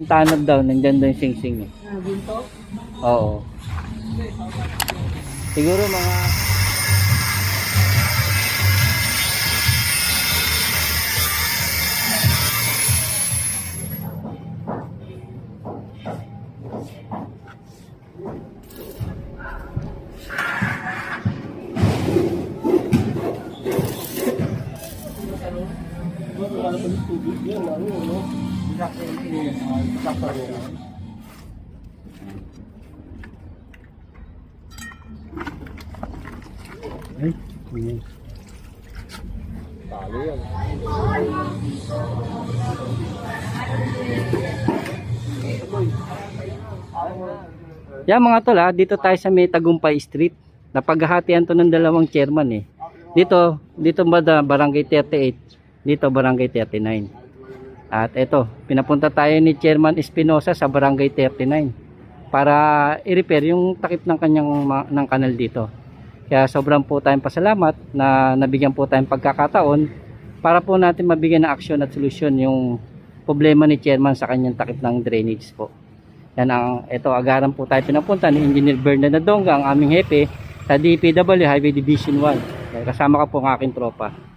Tanod daw, nandyan daw yung sing-sing eh. Ginto? Oo. Siguro mga... Ay, yun. Talo yan. Yan mga tol ha, dito tayo sa may Tagumpay Street. Napaghahatian to ng dalawang chairman eh. Dito Barangay 38, dito Barangay 39. At eto, pinapunta tayo ni Chairman Espinosa sa Barangay 39 para i-repair yung takip ng kanyang ng kanal dito. Kaya sobrang po tayong pasalamat na nabigyan po tayong pagkakataon para po natin mabigyan ng aksyon at solusyon yung problema ni Chairman sa kanyang takip ng drainage po. Yan ito agaran po tayo pinapunta ni Engineer Bernard Nadonga, ang aming hepe sa DPW Highway Division 1. Kaya kasama ka po ang aking tropa.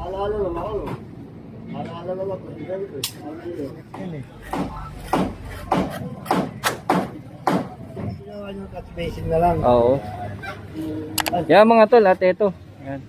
Alala naman ako. Alala naman ako. Ginawa nyo catch basin na lang. Oo. Yan mga tol, at ito. Yan.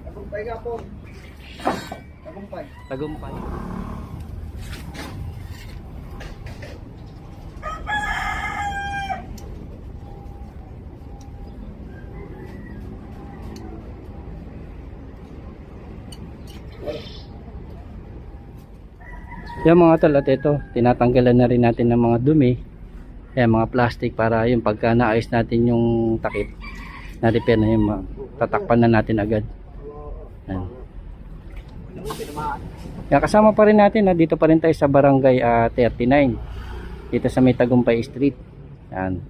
Tagumpay nga po. Tagumpay. Tagumpay. Yan mga tol, at ito, tinatanggalan na rin natin ng mga dumi. Yan, mga plastic para yung pagka naayos natin yung takip, na-repair na yung tatakpan na natin agad. Yan. Yan, kasama pa rin natin, dito pa rin tayo sa Barangay 39. Dito sa may Tagumpay Street. Yan.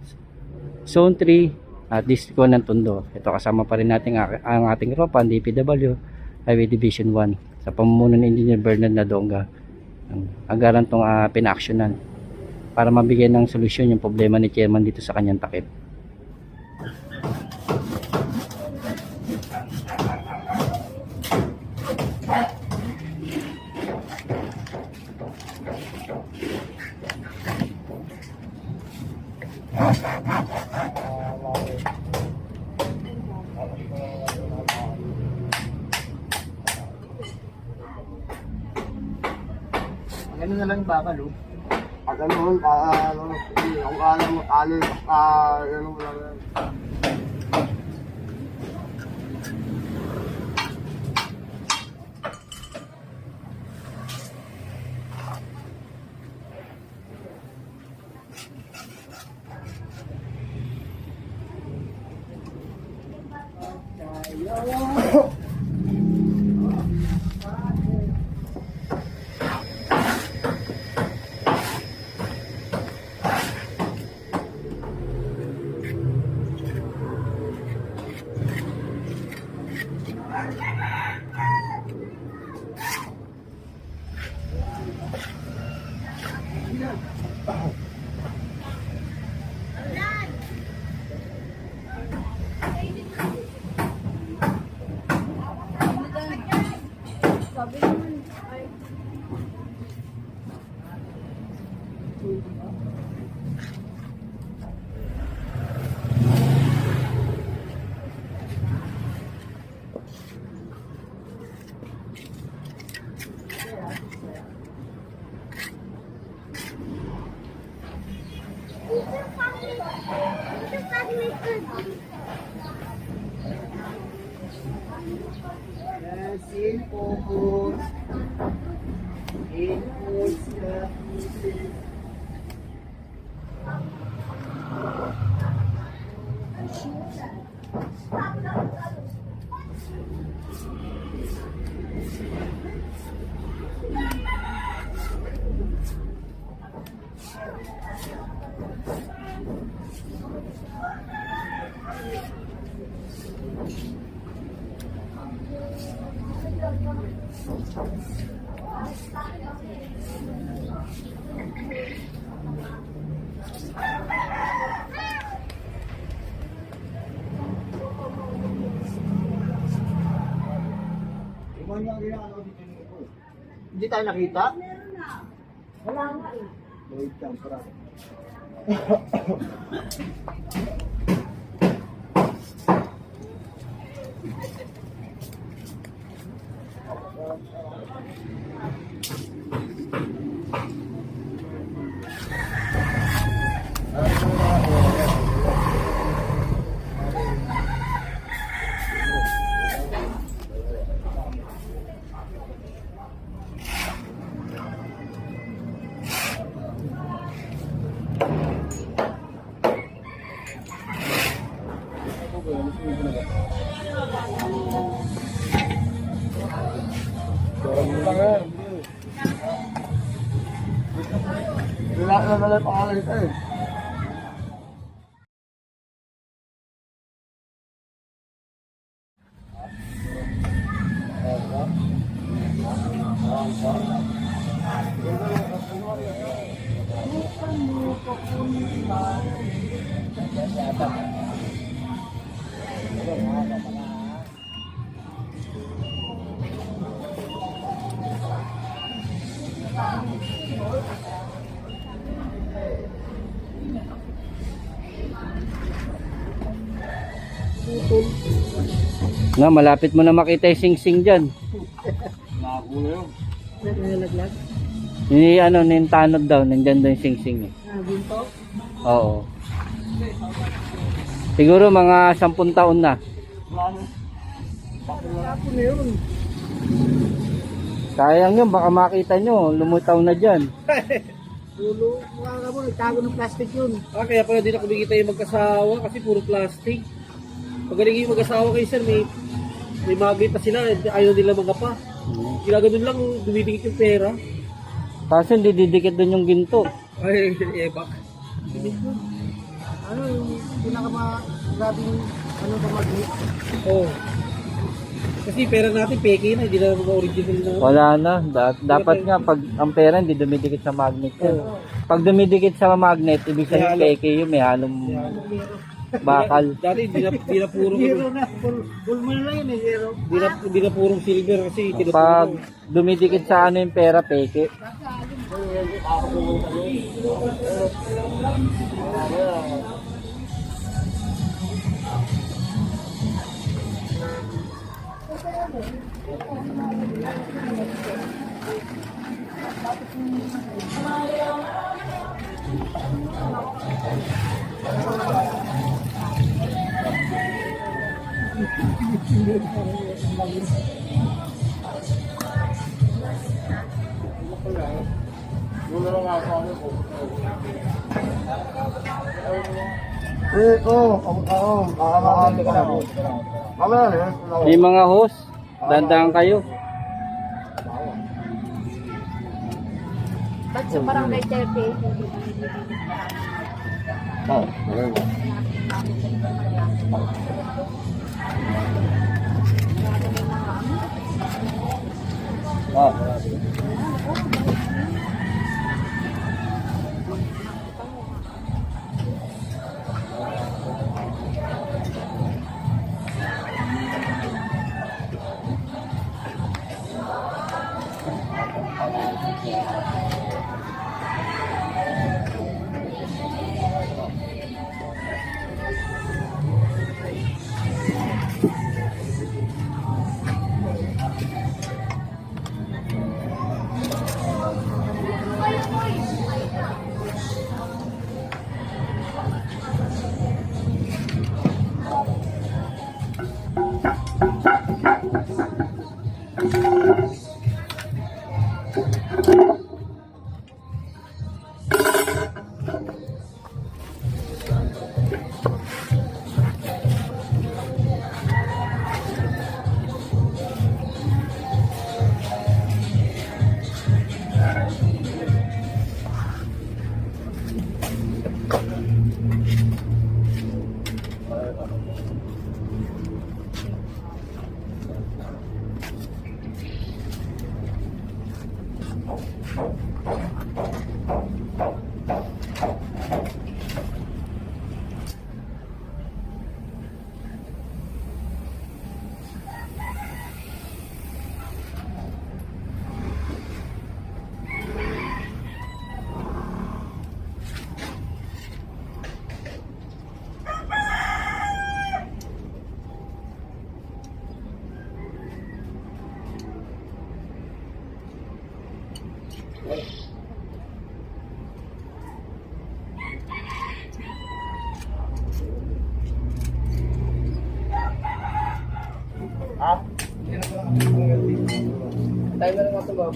Zone 3, Distrito ng Tondo. Ito kasama pa rin natin ang ating tropa, DPW Highway Division 1. Sa pamumuno ni Engineer Bernard Nadonga. Agaran tong pina-actionan para mabigyan ng solusyon yung problema ni Chairman dito sa kanyang takip. Ganun na lang yung bakal, oh. Pag ganun, ang alam mo, ano mo lang yan. Yes, focus. Focus na. Hindi tayo nakita? Wala nga eh. Wait lang, para. Wala na nalang pangalan ito eh. Na, malapit mo na makita yung sing-sing dyan. Nakakulo yun. Nalaglag? Yung ano, yung tanod daw, nandyan daw yung sing-sing eh. Ginto? Oo. Siguro mga 10 taon na. Tapon na yun. Sayang yun, baka makita nyo, lumutaw na dyan. Dulo, mukha ka mo, nagtago ng plastic yun. Kaya pala di na kumikita yung mag-asawa kasi puro plastic. Pagaling yung mag-asawa kayo sir, may magnet na sila, ayaw nila magapa. Ginaganon lang, dumidikit yung pera. Kaso hindi didikit doon yung ginto. Ay, ebak. Ano yung pinaka-grabing ano ba magnet? Oh. Kasi pera natin, peke na, hindi na mga original na. Wala na. Dapat nga, pag ang pera hindi dumidikit sa magnet yan. Pag dumidikit sa magnet, ibig sabihin peke yun, may halong bakal. Dati, di na puro. Zero na, full mo na yun eh, zero. Di na purong silver kasi Pag tinuturo. dumidikit sa ano yung pera, peke. May mga hose, dandahan kayo. Ba't sa barangay 30? Timer mo ito ba?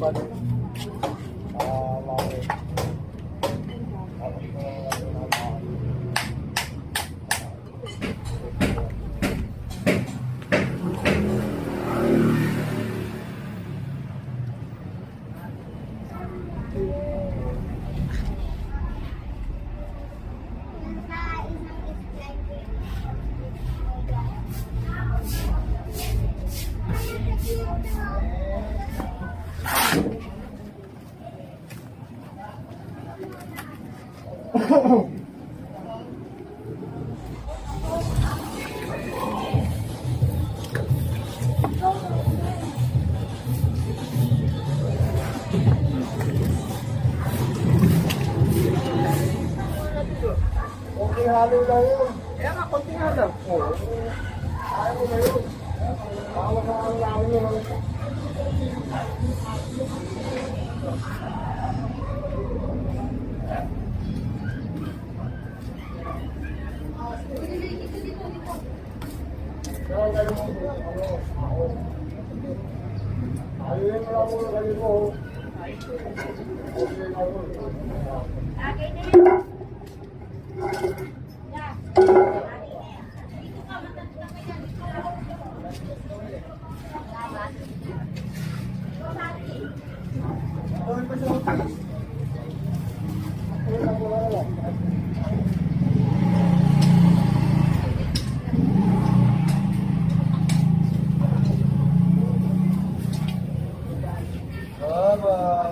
Okay, halo lang yun. Kaya nga, konti nga lang. Oo. Ayaw mo na yun. Bawa ka ang lang yun. Ayun mo lang muna kayo mo. Okay na yun. Bye-bye.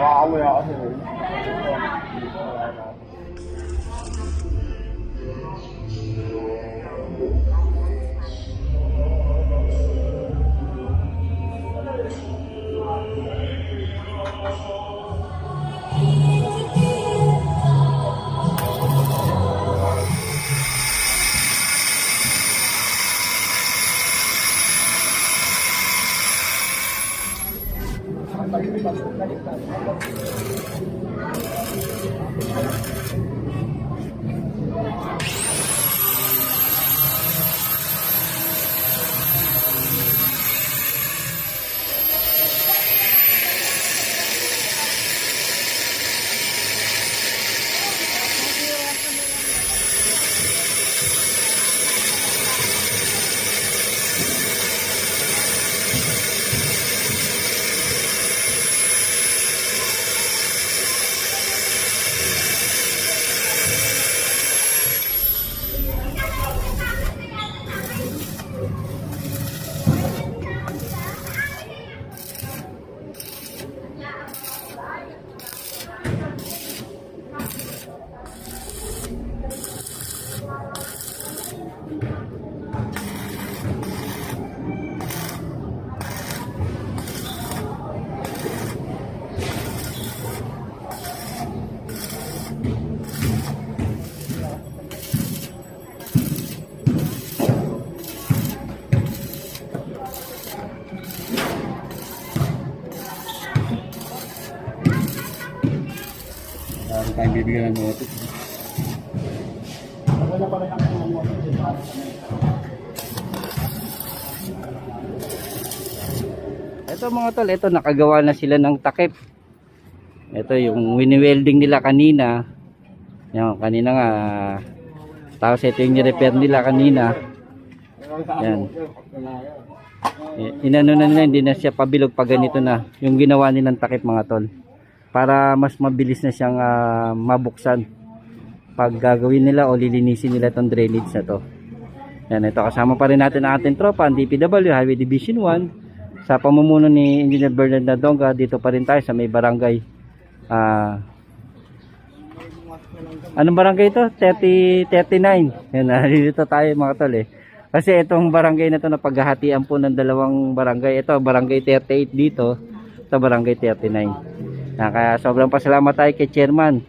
Amoy ako sa rin. Balik. bibigyan ng notice. Ito mga tol, ito nakagawa na sila ng takip. Ito yung wini-welding nila kanina. Yan, kanina nga. Tapos ito yung ni-repair nila kanina. Yan. Inano na nila, hindi na siya pabilog pag ganito na. Yung ginawa nilang takip mga tol. Para mas mabilis na siyang mabuksan. Pag gagawin nila o lilinisin nila itong drainage na to. Yan, ito kasama pa rin natin ang ating tropa, ang DPW Highway Division 1. Sa pamumuno ni Engineer Bernard Nadonga, dito pa rin tayo sa may barangay. Anong barangay ito? 39. Yan, dito tayo mga tol eh. Kasi itong barangay na to na paghahatian po ng dalawang barangay. Ito, barangay 38 dito. Ito, barangay 39. Kaya sobrang pasalamat tayo kay Chairman.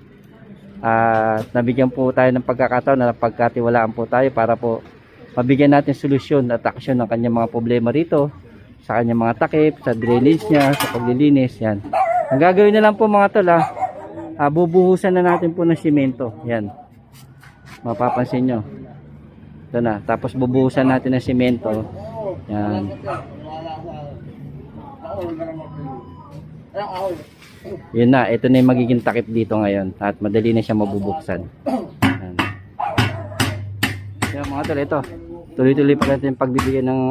Nabigyan po tayo ng pagkakataon na pagkatiwalaan po tayo para po mabigyan natin solusyon at aksyon ng kanyang mga problema rito. Sa kanyang mga takip, sa drainage niya, sa paglilinis, yan. Ang gagawin na lang po mga tol, bubuhusan na natin po ng simento, yan. Mapapansin nyo. Ito na, tapos bubuhusan natin ng simento, yan. Yun na, ito na yung magiging takip dito ngayon at madali na siya mabubuksan. Yan. Yan mga tol, ito. Tuloy-tuloy pa natin yung pagbibigay ng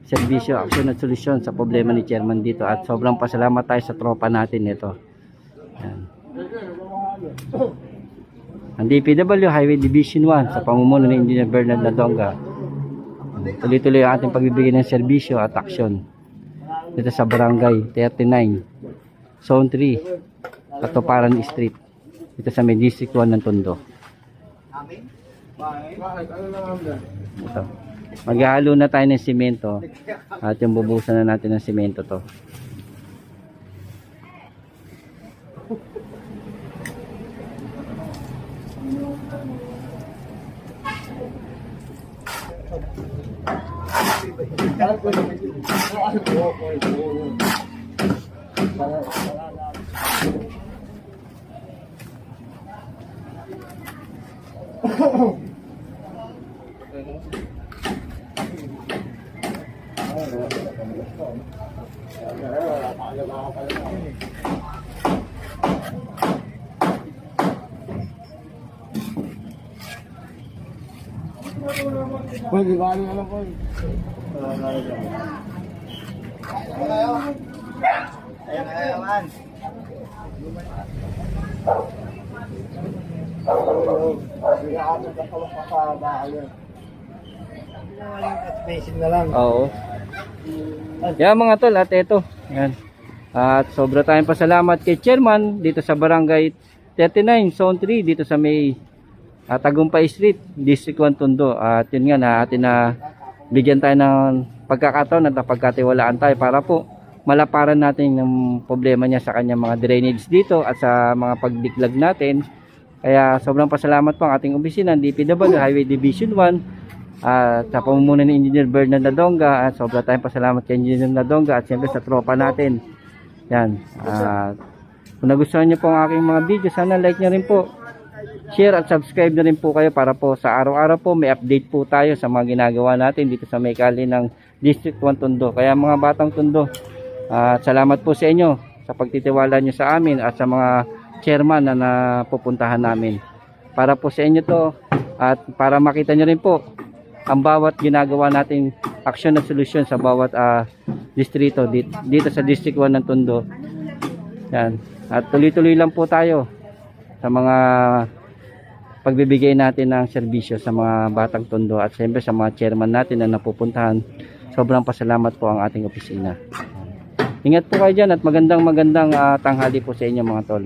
serbisyo, aksyon at solusyon sa problema ni Chairman dito at sobrang pasalamat tayo sa tropa natin ito. Yan. Ang DPW Highway Division 1 sa pamumuno ni Engineer Bernard Nadonga. Tuloy-tuloy ang ating pagbibigay ng serbisyo at aksyon dito sa Barangay 39 Zone 3 Katuparan Street dito sa may District 1 ng Tondo. Ito. Maghahalo na tayo ng simento at yung bubusan na natin ng simento to. Pwede ba ano na po? Ayan. Oo. Yan mga tol, at ito. Yan. At sobra tayong pasalamat kay Chairman dito sa Barangay 39 Zone 3 dito sa may Tagumpay Street, District 1 Tondo. At yun nga na atin na bigyan tayo ng pagkakataon at pagkatiwalaan tayo para po malaparan natin yung problema niya sa kanyang mga drainage dito at sa mga pagdiklag natin. Kaya sobrang pasalamat po ang ating opisina ng DPW Highway Division 1 at sa pamumuno ni Engineer Bernard Nadonga. At sobra tayong pasalamat kay Engineer Nadonga at siyempre sa tropa natin. Yan. Kung nagustuhan niyo po ang aking mga video, sana like niyo rin po. Share at subscribe na rin po kayo para po sa araw-araw po may update po tayo sa mga ginagawa natin dito sa may kali ng District 1 Tondo. Kaya mga batang Tondo, salamat po sa inyo sa pagtitiwala nyo sa amin at sa mga chairman na napupuntahan namin. Para po sa inyo to at para makita nyo rin po ang bawat ginagawa nating aksyon at solusyon sa bawat distrito dito sa District 1 ng Tondo. Yan. At tuloy-tuloy lang po tayo sa mga pagbibigay natin ng serbisyo sa mga batang Tondo at siyempre sa mga chairman natin na napupuntahan. Sobrang pasalamat po ang ating opisina. Ingat po kayo dyan at magandang tanghali po sa inyo mga tol.